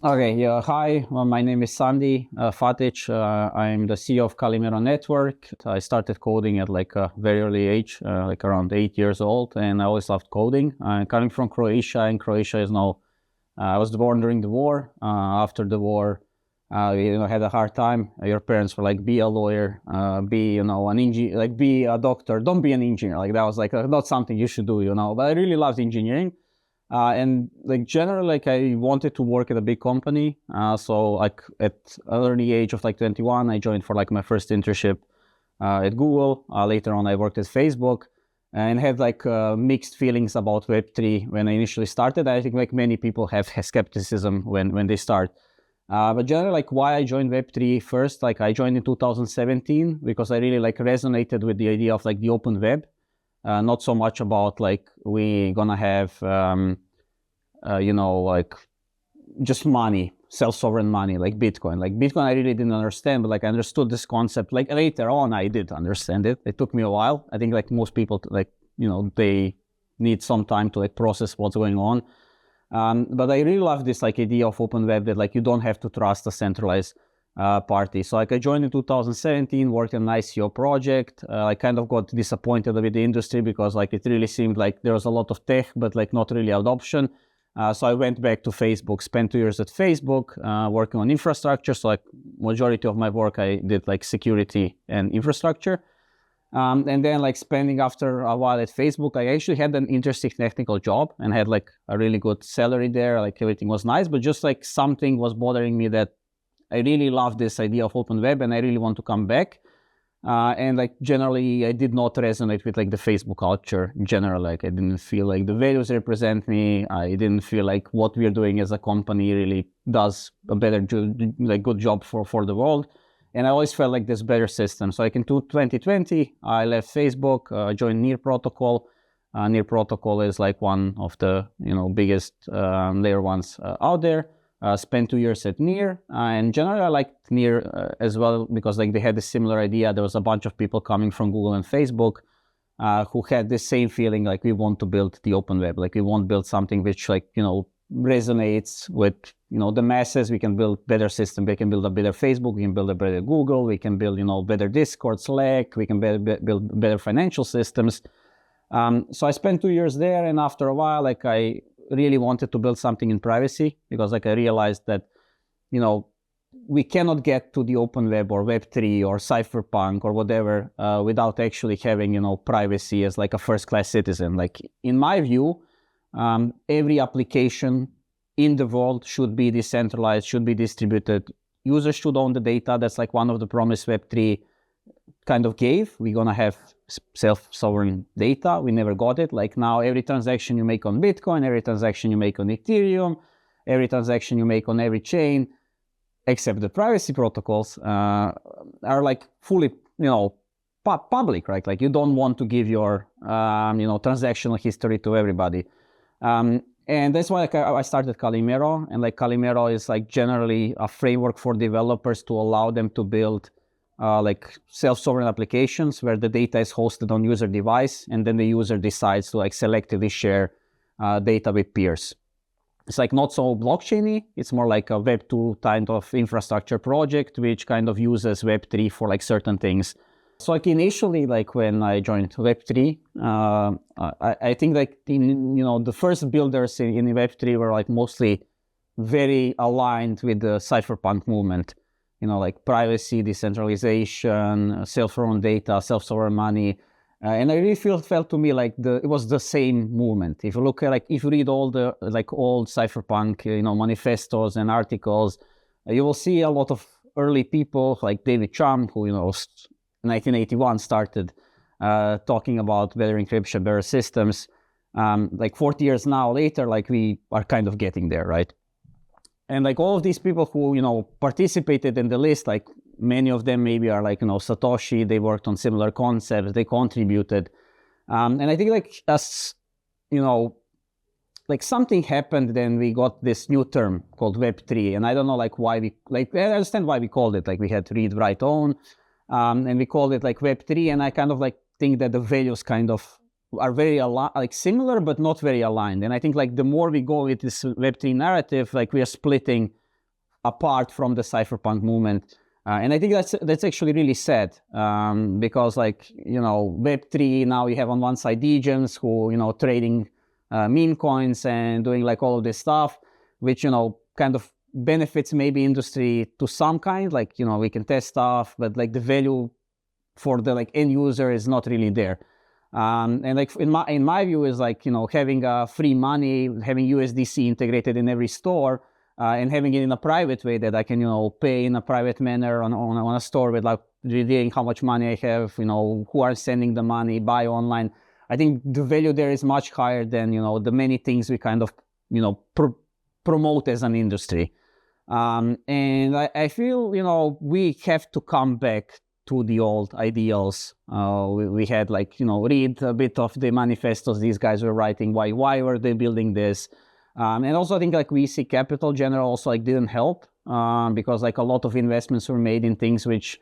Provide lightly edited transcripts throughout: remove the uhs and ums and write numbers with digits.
Okay, yeah, hi, my name is Sandi Fatić. I'm the CEO of Calimero Network. I started coding at like a very early age, like around 8 years old, and I always loved coding. I'm coming from Croatia, and Croatia is now, I was born during the war. After the war, had a hard time. Your parents were like, be a lawyer, be, an engineer, like be a doctor, don't be an engineer. Like that was like not something you should do, but I really loved engineering. And like generally, like I wanted to work at a big company. So like at an early age of like 21, I joined for like my first internship at Google. Later on, I worked at Facebook and had like mixed feelings about Web3 when I initially started. I think like many people have skepticism when they start. But generally, like why I joined Web3 first, like I joined in 2017 because I really like resonated with the idea of like the open web. Not so much about like we gonna have like just money, self-sovereign money, like Bitcoin. Like Bitcoin, I really didn't understand, but like I understood this concept. Like later on, I did understand it. It took me a while. I think like most people, like they need some time to like process what's going on. But I really love this like idea of open web that like you don't have to trust a centralized party. So like I joined in 2017, worked on an ICO project. I kind of got disappointed with the industry because like it really seemed like there was a lot of tech, but like not really adoption. So I went back to Facebook, spent 2 years at Facebook, working on infrastructure. So like majority of my work, I did like security and infrastructure. And then like spending after a while at Facebook, I actually had an interesting technical job and had like a really good salary there. Like everything was nice, but just like something was bothering me that I really love this idea of open web and I really want to come back. And like generally, I did not resonate with like the Facebook culture in general. Like I didn't feel like the values represent me. I didn't feel like what we're doing as a company really does a better, like good job for the world. And I always felt like there's better system. So like in 2020, I left Facebook, joined Near Protocol. Near Protocol is like one of the biggest layer ones out there. Spent 2 years at Near, and generally I liked Near as well because like they had a similar idea. There was a bunch of people coming from Google and Facebook who had the same feeling like we want to build the open web, like we want to build something which like resonates with the masses. We can build better system. We can build a better Facebook. We can build a better Google. We can build better Discord, Slack. We can build better financial systems. So I spent 2 years there, and after a while, like I really wanted to build something in privacy because like I realized that, we cannot get to the open web or Web3 or Cypherpunk or whatever without actually having, privacy as like a first-class citizen. Like in my view, every application in the world should be decentralized, should be distributed. Users should own the data. That's like one of the promise Web3 kind of gave. We're gonna have self-sovereign data. We never got it. Like now, every transaction you make on Bitcoin, every transaction you make on Ethereum, every transaction you make on every chain, except the privacy protocols, are like fully, public, right? Like you don't want to give your, transactional history to everybody. And that's why like, I started Calimero, and like Calimero is like generally a framework for developers to allow them to build like self-sovereign applications where the data is hosted on user device, and then the user decides to like selectively share data with peers. It's like not so blockchainy. It's more like a Web2 kind of infrastructure project, which kind of uses Web3 for like certain things. So like initially, like when I joined Web3, I think like the first builders in Web3 were like mostly very aligned with the cypherpunk movement. Like privacy, decentralization, self-sovereign data, self-sovereign money. And I really felt to me like it was the same movement. If you look at if you read all the like old cypherpunk, manifestos and articles, you will see a lot of early people like David Chum, who, 1981 started talking about better encryption, better systems. Like 40 years now later, like we are kind of getting there, right? And like all of these people who, participated in the list, like many of them maybe are like, Satoshi, they worked on similar concepts, they contributed. And I think like as, like something happened, then we got this new term called Web3. And I don't know like why I understand why we called it, like we had read, write, own. And we called it like Web3. And I kind of like think that the values kind of are very like similar, but not very aligned. And I think like the more we go with this Web3 narrative, like we are splitting apart from the cypherpunk movement. And I think that's actually really sad, because like, you know, Web3, now you have on one side degens who, you know, trading meme coins and doing like all of this stuff, which, you know, kind of benefits maybe industry to some kind, like, you know, we can test stuff, but like the value for the like end user is not really there. And like in my view is like, you know, having free money, having USDC integrated in every store, and having it in a private way that I can, you know, pay in a private manner on a store without revealing how much money I have, you know, who are sending the money, buy online. I think the value there is much higher than, you know, the many things we kind of, you know, promote as an industry. And I feel, you know, we have to come back to the old ideals. We had like, you know, read a bit of the manifestos these guys were writing, why were they building this? And also I think like VC capital general also like didn't help, because like a lot of investments were made in things which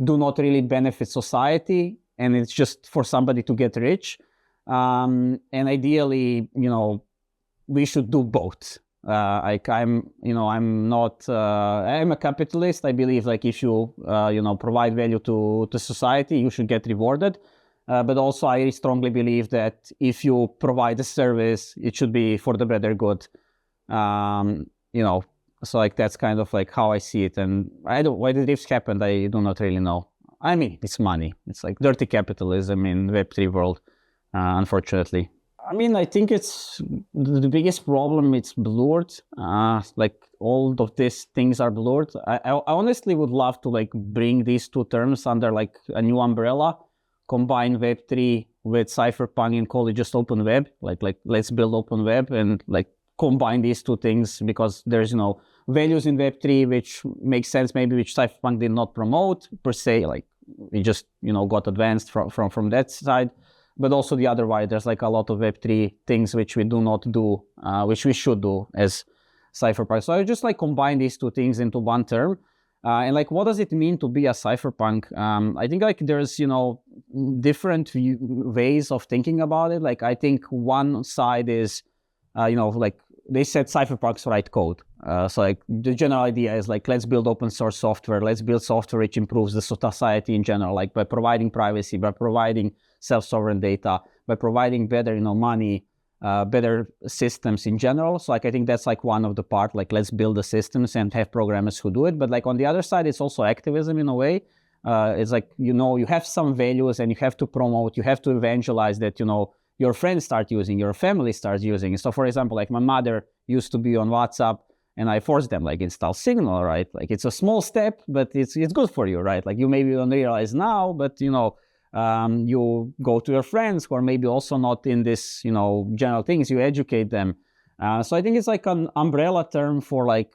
do not really benefit society, and it's just for somebody to get rich. And ideally, you know, we should do both. Like I'm a capitalist. I believe like if you, you know, provide value to society, you should get rewarded. But also I strongly believe that if you provide a service, it should be for the better good. You know, so like that's kind of like how I see it. And why the drifts happened, I do not really know. I mean, it's money. It's like dirty capitalism in Web3 world, unfortunately. I mean, I think it's the biggest problem. It's blurred. Like all of these things are blurred. I honestly would love to like bring these two terms under like a new umbrella, combine Web3 with cypherpunk and call it just open web. Like let's build open web and like combine these two things, because there's, you know, values in Web3 which make sense maybe, which cypherpunk did not promote per se. Like we just, you know, got advanced from that side. But also the other way, there's like a lot of Web3 things which we do not do, which we should do as cypherpunk. So I just like combine these two things into one term. And like, what does it mean to be a cypherpunk? I think like there's, you know, different ways of thinking about it. Like I think one side is, you know, like they said cypherpunks write code. So like the general idea is like, let's build open source software. Let's build software which improves the society in general, like by providing privacy, by providing self-sovereign data, by providing better, you know, money, better systems in general. So like I think that's like one of the part, like let's build the systems and have programmers who do it. But like on the other side, it's also activism in a way. It's like, you know, you have some values and you have to promote, you have to evangelize that, you know, your friends start using, your family starts using. So for example, like my mother used to be on WhatsApp and I forced them like install Signal, right? Like it's a small step, but it's good for you, right? Like you maybe don't realize now, but you know, you go to your friends who are maybe also not in this, you know, general things, you educate them. So I think it's like an umbrella term for like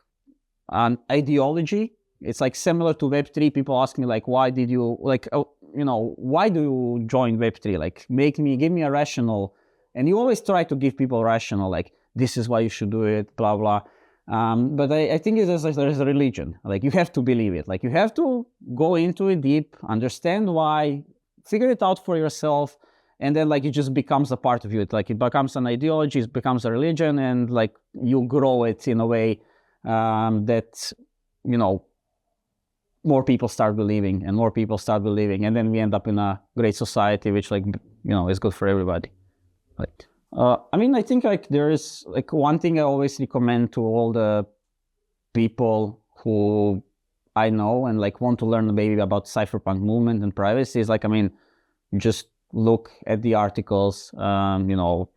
an ideology. It's like similar to Web3. People ask me like, why did you like, you know, why do you join Web3? Like give me a rational. And you always try to give people rational, like this is why you should do it, blah, blah. But I think there's a religion. Like you have to believe it. Like you have to go into it deep, understand why, figure it out for yourself, and then like it just becomes a part of you. It becomes an ideology, it becomes a religion, and like you grow it in a way that, you know, more people start believing and more people start believing, and then we end up in a great society which like, you know, is good for everybody. Like I mean, I think like there is like one thing I always recommend to all the people who I know and like want to learn maybe about cypherpunk movement and privacy is like, I mean, just look at the articles, you know,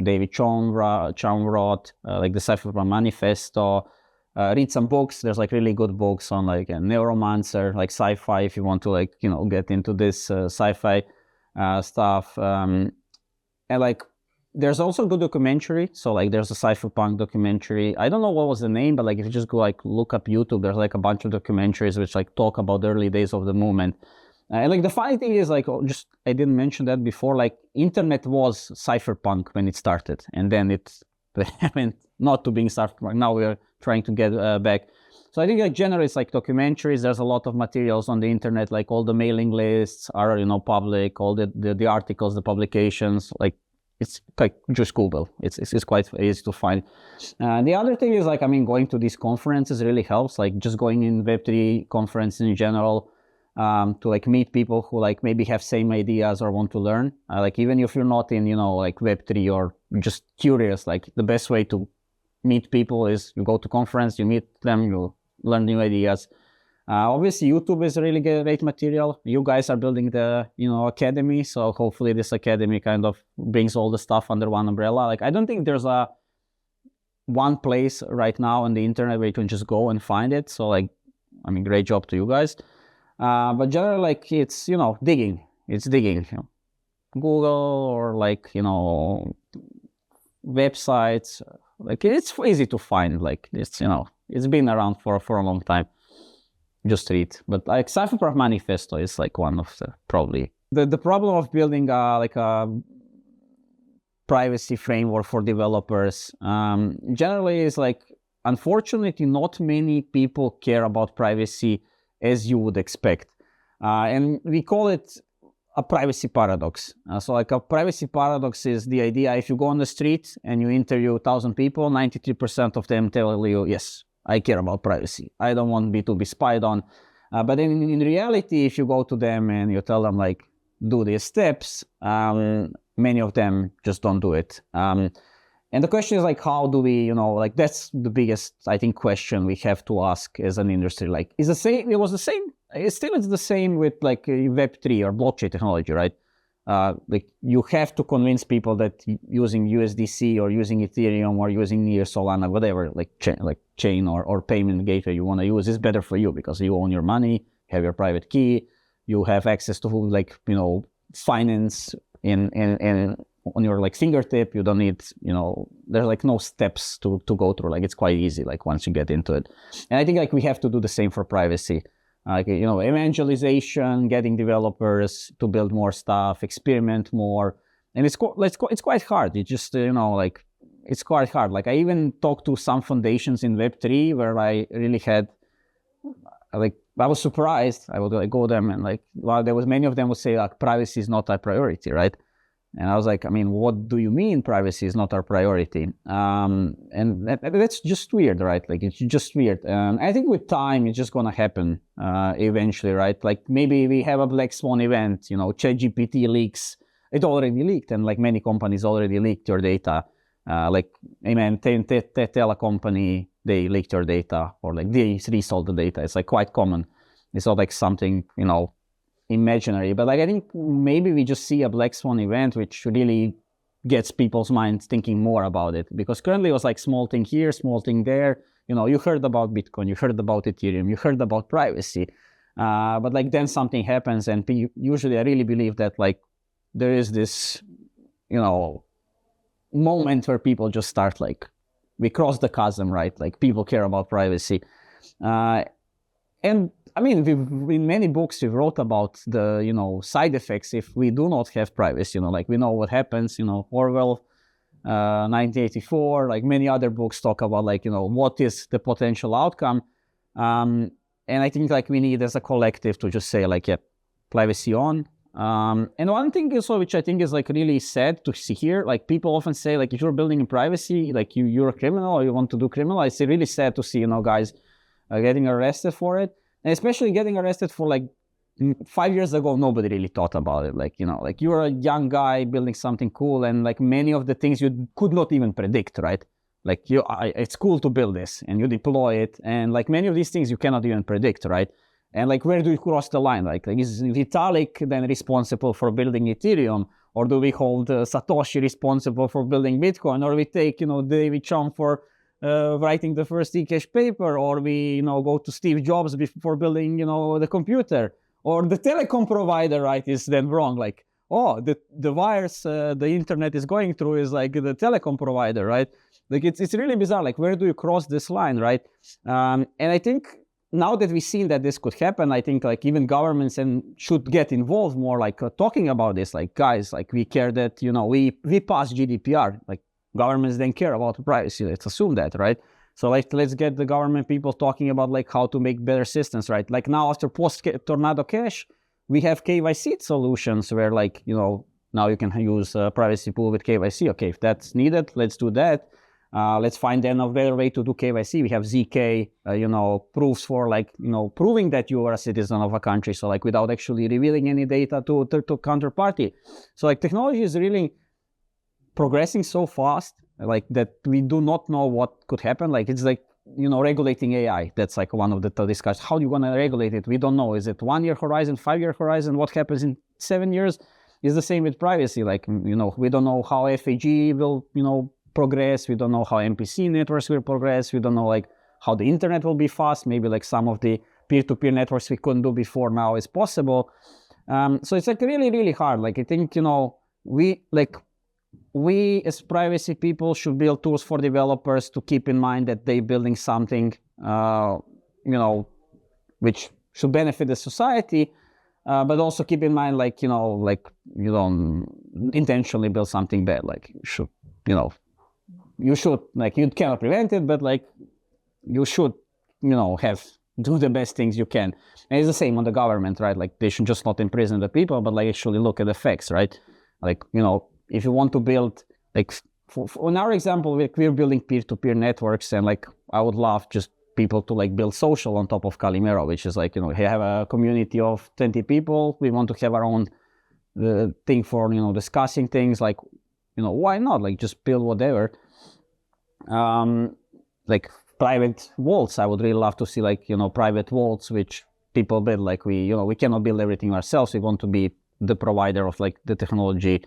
David Chong wrote, like the Cypherpunk Manifesto, read some books. There's like really good books on like a Neuromancer, like sci-fi, if you want to like, you know, get into this sci-fi stuff. And like, there's also good documentary. So like there's a cypherpunk documentary. I don't know what was the name, but like if you just go like look up YouTube, there's like a bunch of documentaries which like talk about the early days of the movement. And like the funny thing is like, just I didn't mention that before, like internet was cypherpunk when it started, and then it went not to being cypherpunk. Now we're trying to get back. So I think like generally it's like documentaries. There's a lot of materials on the internet, like all the mailing lists are, you know, public, all the articles, the publications, like it's like just Google. It's quite easy to find. The other thing is like, I mean, going to these conferences really helps. Like just going in Web3 conference in general, to like meet people who like maybe have same ideas or want to learn. Like even if you're not in, you know, like Web3 or just curious, like the best way to meet people is you go to conference, you meet them, you learn new ideas. Obviously, YouTube is really great material. You guys are building the, you know, academy, so hopefully this academy kind of brings all the stuff under one umbrella. Like I don't think there's a one place right now on the internet where you can just go and find it. So like, I mean, great job to you guys. But generally, like it's, you know, digging. It's digging. You know, Google or like, you know, websites. Like it's easy to find. Like it's, you know, it's been around for a long time. Just read. But like Cypherpunk Manifesto is like one of the probably the problem of building like a privacy framework for developers generally is like, unfortunately, not many people care about privacy as you would expect, and we call it a privacy paradox. So like a privacy paradox is the idea if you go on the street and you interview 1,000 people, 93% of them tell you, yes, I care about privacy. I don't want me to be spied on. But in reality, if you go to them and you tell them like, do these steps, many of them just don't do it. And the question is like, how do we, you know, like that's the biggest, I think, question we have to ask as an industry. Like, is the same, it was the same, it still is the same with like Web3 or blockchain technology, right? Like you have to convince people that using USDC or using Ethereum or using Near Solana, whatever, like chain or payment gateway you want to use is better for you because you own your money, have your private key, you have access to like, you know, finance in on your like fingertip. You don't need, you know, there's like no steps to go through. Like it's quite easy, like once you get into it. And I think like we have to do the same for privacy. Like, you know, evangelization, getting developers to build more stuff, experiment more. And it's quite hard. It just, you know, like, it's quite hard. Like, I even talked to some foundations in Web3 where I really had, like, I was surprised. I would like go them and like, well, there was many of them would say like, privacy is not a priority, right? And I was like, I mean, what do you mean privacy is not our priority? And that's just weird, right? Like, it's just weird. I think with time, it's just going to happen eventually, right? Like, maybe we have a Black Swan event, you know, ChatGPT leaks. It already leaked, and like many companies already leaked your data. Like, I mean, tell a company they leaked your data or like they resold the data. It's like quite common. It's not like something, you know, imaginary, but like I think maybe we just see a Black Swan event which really gets people's minds thinking more about it, because currently it was like small thing here, small thing there. You know, you heard about Bitcoin, you heard about Ethereum, you heard about privacy, but like then something happens, and usually I really believe that like there is this, you know, moment where people just start like, we cross the chasm, right? Like people care about privacy, and I mean, in many books we wrote about the, you know, side effects if we do not have privacy. You know, like we know what happens. You know, Orwell, 1984. Like many other books talk about like, you know, what is the potential outcome. And I think like we need as a collective to just say like, yeah, privacy on. And one thing also which I think is like really sad to see here, like people often say like if you're building in privacy, like you're a criminal or you want to do criminal. It's really sad to see, you know, guys getting arrested for it. And especially getting arrested for like 5 years ago, nobody really thought about it. Like, you know, like you're a young guy building something cool, and like many of the things you could not even predict, right? Like it's cool to build this and you deploy it. And like many of these things you cannot even predict, right? And like, where do you cross the line? Like is Vitalik then responsible for building Ethereum? Or do we hold Satoshi responsible for building Bitcoin? Or we take, you know, David Chang for writing the first eCash paper, or we, you know, go to Steve Jobs before building, you know, the computer, or the telecom provider, right, is then wrong. Like, oh, the wires the internet is going through is like the telecom provider, right? Like it's really bizarre. Like, where do you cross this line, right? And I think now that we've seen that this could happen, I think like even governments should get involved more, like talking about this. Like, guys, like we care that, you know, we pass GDPR, like governments then care about privacy. Let's assume that, right? So like, let's get the government people talking about like how to make better systems, right? Like now after post-tornado cash, we have KYC solutions where like, you know, now you can use privacy pool with KYC. Okay, if that's needed, let's do that. Let's find then a better way to do KYC. We have ZK, proofs for proving that you are a citizen of a country. So like without actually revealing any data to counterparty. So like technology is really progressing so fast, like that we do not know what could happen. Like it's like, regulating AI. That's like one of the discussions. How are you going to regulate it? We don't know. Is it 1 year horizon, 5 year horizon? What happens in 7 years? Is the same with privacy. Like, we don't know how FAG will, progress. We don't know how MPC networks will progress. We don't know like how the internet will be fast. Maybe like some of the peer-to-peer networks we couldn't do before now is possible. So it's like really, really hard. Like I think, we as privacy people should build tools for developers to keep in mind that they're building something, which should benefit the society, but also keep in mind, like, you don't intentionally build something bad. Like you should, like, you cannot prevent it, but like you should, do the best things you can. And it's the same on the government, right? Like they should just not imprison the people, but like actually look at the facts, right? Like, if you want to build, like, in our example, we're building peer-to-peer networks, and like I would love just people to like build social on top of Calimero, which is like, we have a community of 20 people. We want to have our own thing for, discussing things. Like, why not? Like just build whatever. Like private vaults, I would really love to see, like, private vaults which people build. Like we cannot build everything ourselves. We want to be the provider of like the technology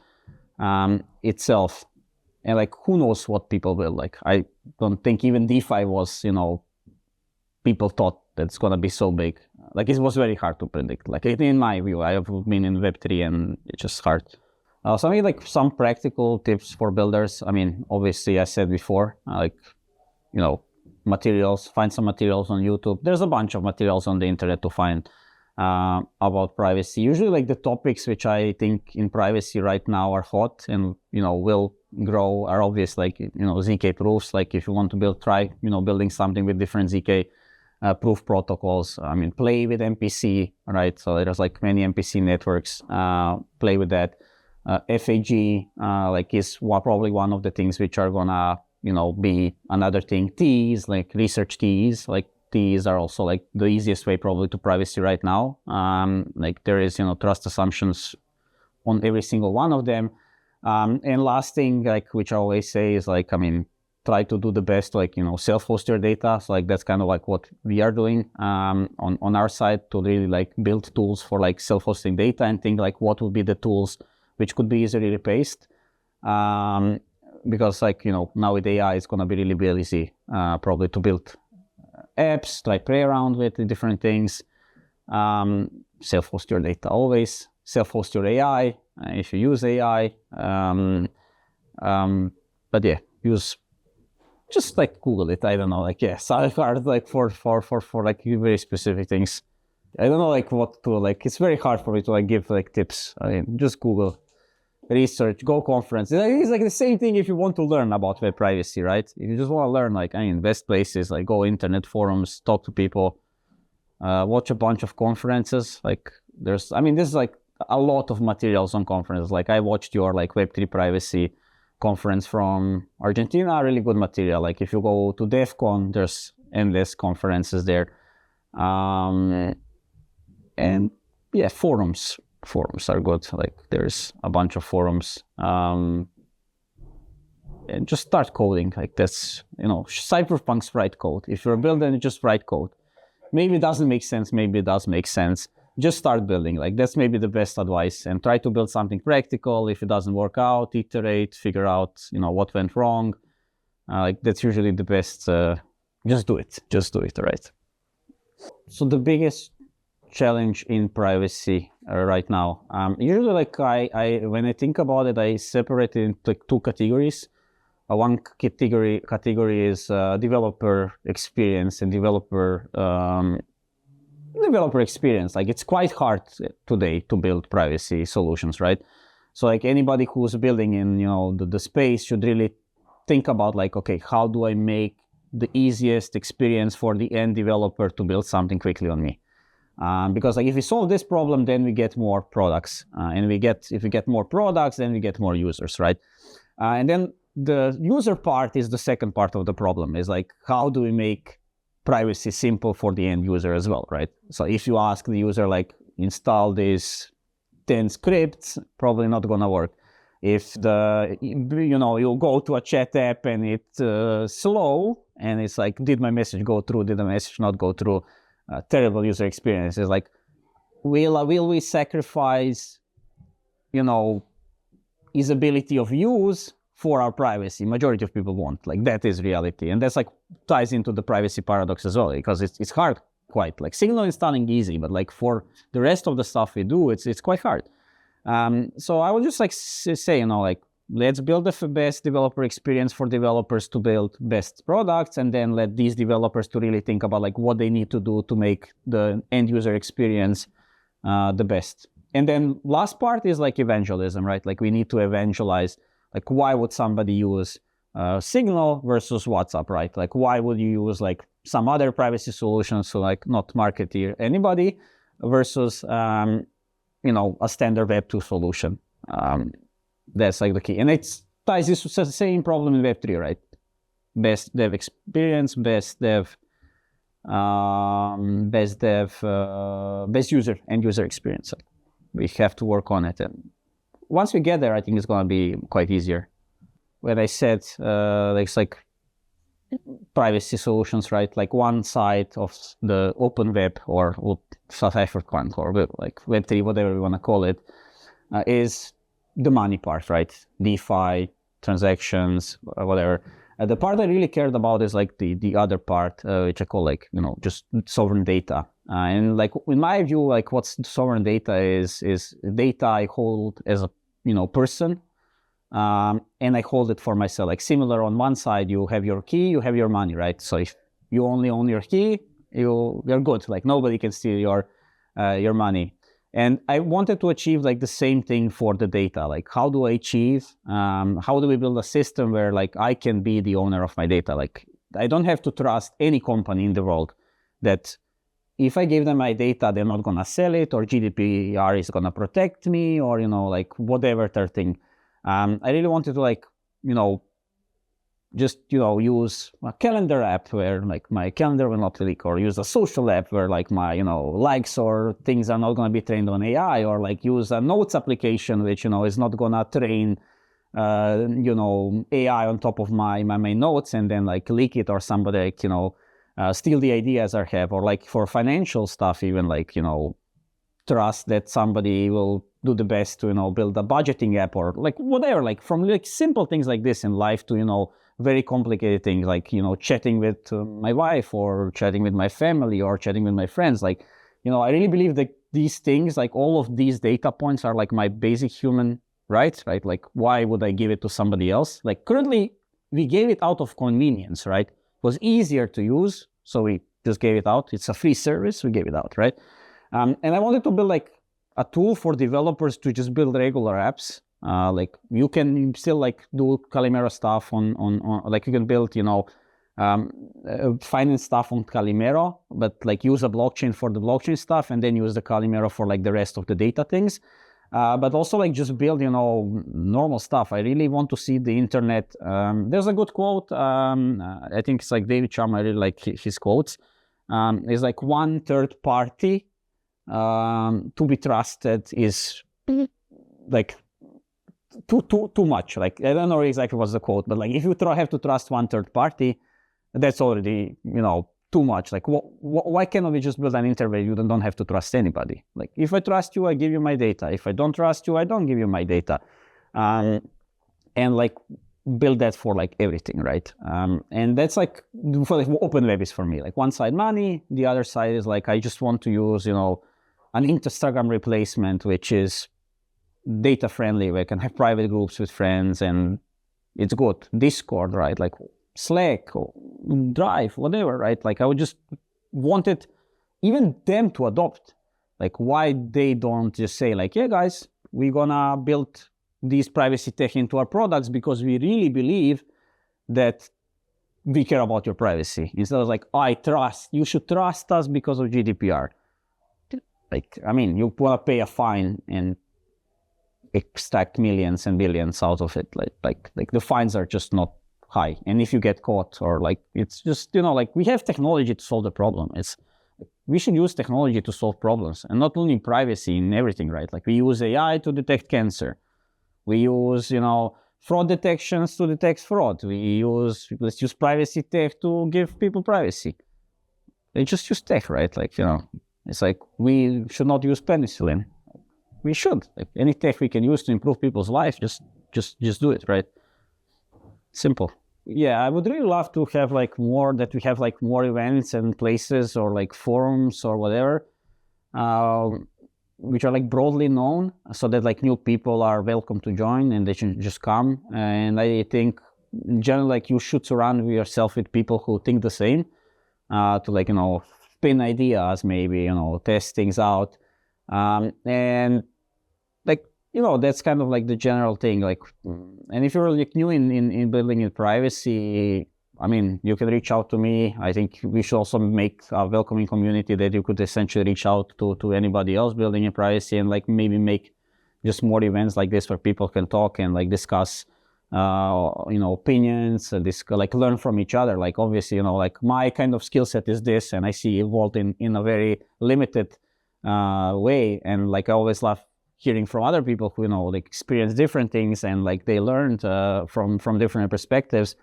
itself. And like, who knows what people build? Like, I don't think even DeFi was, people thought that's gonna be so big. Like, it was very hard to predict. Like, in my view, I have been in Web3 and it's just hard. So I mean, like some practical tips for builders. I mean, obviously I said before, materials, find some materials on YouTube. There's a bunch of materials on the internet to find about privacy. Usually like the topics which I think in privacy right now are hot and, will grow are obvious, like, ZK proofs. Like if you want to try building something with different ZK proof protocols. I mean, play with MPC, right? So there's like many MPC networks, play with that. FAG, like is probably one of the things which are gonna, be another thing. Ts, like research Ts, like Ts are also like the easiest way probably to privacy right now. Like there is, trust assumptions on every single one of them. And last thing, like, which I always say is like, I mean, try to do the best, like, self-host your data. So like, that's kind of like what we are doing on our side, to really like build tools for like self-hosting data, and think like what would be the tools which could be easily replaced. Because like, now with AI, it's going to be really easy probably to build apps, to like play around with the different things. Self-host your data always. Self-host your AI if you use AI. But yeah, just like Google it. I don't know, like, yeah, hard like for like very specific things. I don't know like what to, like, it's very hard for me to like give like tips. I mean, just Google, research, go conference. It's like the same thing if you want to learn about web privacy, right? If you just want to learn, like, I mean, best places, like go internet forums, talk to people, watch a bunch of conferences. Like there's like a lot of materials on conferences. Like I watched your like Web3 privacy conference from Argentina, really good material. Like if you go to DEF CON, there's endless conferences there. And yeah, forums are good. Like there's a bunch of forums. And just start coding. Like that's, Cypherpunk's write code. If you're building, just write code. Maybe it doesn't make sense, maybe it does make sense. Just start building. Like that's maybe the best advice, and try to build something practical. If it doesn't work out, iterate, figure out, what went wrong. Like that's usually the best. Just do it, right? So the biggest challenge in privacy right now, usually like I when I think about it, I separate it into like two categories. One category is developer experience and developer experience. Like it's quite hard today to build privacy solutions, right? So like anybody who's building in the space should really think about like, okay, how do I make the easiest experience for the end developer to build something quickly on me? Because like if we solve this problem, then we get more products, and if we get more products, then we get more users, right? And then the user part is the second part of the problem. Is like, how do we make privacy simple for the end user as well, right? So if you ask the user like install these 10 scripts, probably not gonna work. If you go to a chat app and it's slow, and it's like, did my message go through? Did the message not go through? Terrible user experience. It's like, will we sacrifice, his ability of use for our privacy? Majority of people won't. Like, that is reality, and that's like ties into the privacy paradox as well, because it's hard. Quite like signal installing easy, but like for the rest of the stuff we do, it's quite hard. So I would just like say, like, let's build the best developer experience for developers to build best products, and then let these developers to really think about like what they need to do to make the end user experience the best. And then last part is like evangelism, right? Like we need to evangelize, like why would somebody use Signal versus WhatsApp, right? Like why would you use like some other privacy solutions, so like not marketeer anybody, versus a standard Web2 solution. That's like the key, and it ties this to the same problem in Web3, right? Best dev experience, best end user experience. We have to work on it, and once we get there, I think it's going to be quite easier. When I said it's like privacy solutions, right? Like one side of the open web or Cypherpunk or like Web3, whatever we want to call it, is the money part, right? DeFi, transactions, whatever. The part I really cared about is like the other part, which I call like, just sovereign data. And like in my view, like what's sovereign data is data I hold as a person, and I hold it for myself. Like similar, on one side you have your key, you have your money, right? So if you only own your key, you're good. Like nobody can steal your money. And I wanted to achieve like the same thing for the data. Like how do I achieve, how do we build a system where like I can be the owner of my data? Like I don't have to trust any company in the world that if I give them my data, they're not gonna sell it, or GDPR is gonna protect me, or like whatever third thing. I really wanted to like, just, use a calendar app where like my calendar will not leak, or use a social app where like my, likes or things are not going to be trained on AI, or like use a notes application, which, is not going to train, AI on top of my notes and then like leak it, or somebody like, steal the ideas I have, or like for financial stuff, even like, trust that somebody will do the best to, build a budgeting app, or like whatever, like from like simple things like this in life to, very complicated things like, chatting with my wife, or chatting with my family, or chatting with my friends. Like, I really believe that these things, like all of these data points are like my basic human rights, right? Like, why would I give it to somebody else? Like currently we gave it out of convenience, right? It was easier to use, so we just gave it out. It's a free service, we gave it out, right? And I wanted to build like a tool for developers to just build regular apps. Like you can still like do Calimero stuff on like you can build, finance stuff on Calimero, but like use a blockchain for the blockchain stuff, and then use the Calimero for like the rest of the data things. But also like just build, normal stuff. I really want to see the internet. There's a good quote. I think it's like David Sharma. I really like his quotes. It's like one third party to be trusted is like too much. Like I don't know exactly what's the quote, but like if you have to trust one third party, that's already too much. Like why cannot we just build an internet you don't have to trust anybody? Like if I trust you, I give you my data. If I don't trust you, I don't give you my data. And like build that for like everything, right? And that's like for like open web is for me. Like one side money, the other side is like I just want to use an Instagram replacement, which is data friendly, where I can have private groups with friends and it's good. Discord, right? Like Slack or Drive, whatever, right? Like I would just wanted even them to adopt. Like why they don't just say like, yeah guys, we're gonna build these privacy tech into our products because we really believe that we care about your privacy. Instead of like, you should trust us because of GDPR. like, I mean, you want to pay a fine and extract millions and billions out of it. Like the fines are just not high. And if you get caught, or like, it's just, you know, like, we have technology to solve the problem. We should use technology to solve problems, and not only privacy, in everything, right? Like, we use AI to detect cancer. We use, you know, fraud detections to detect fraud. Let's use privacy tech to give people privacy. They just use tech, right? Like, you know, it's like, we should not use penicillin. We should. Like, any tech we can use to improve people's life, just do it, right? Simple. Yeah, I would really love to have like more events and places, or like forums or whatever, which are like broadly known, so that like new people are welcome to join and they should just come. And I think in general, like, you should surround yourself with people who think the same, to like, you know, spin ideas, maybe, you know, test things out. And like, you know, that's kind of like the general thing. Like, and if you're like new in building in privacy, I mean, you can reach out to me. I think we should also make a welcoming community that you could essentially reach out to anybody else building in privacy, and like maybe make just more events like this where people can talk and like discuss, you know, opinions, and like learn from each other. Like, obviously, you know, like, my kind of skill set is this, and I see evolved in a very limited way. And like, I always love hearing from other people who, you know, like, experience different things, and like they learned from different perspectives.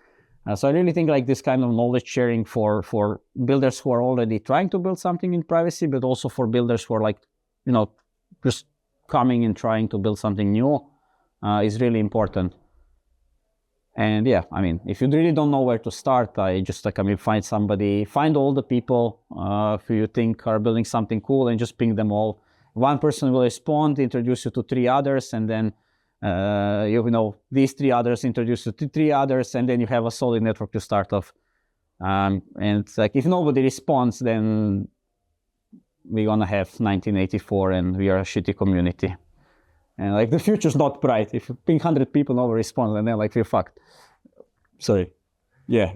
So I really think like this kind of knowledge sharing for builders who are already trying to build something in privacy, but also for builders who are like, you know, just coming and trying to build something new, is really important. And yeah, I mean, if you really don't know where to start, I just like, I mean, find all the people who you think are building something cool, and just ping them all. One person will respond, introduce you to 3 others, and then you know, these 3 others introduce you to 3 others, and then you have a solid network to start off. And it's like, if nobody responds, then we're gonna have 1984, and we are a shitty community. And like, the future's not bright. If you ping 100 people, nobody responds, and then like, we're fucked. Sorry. Yeah.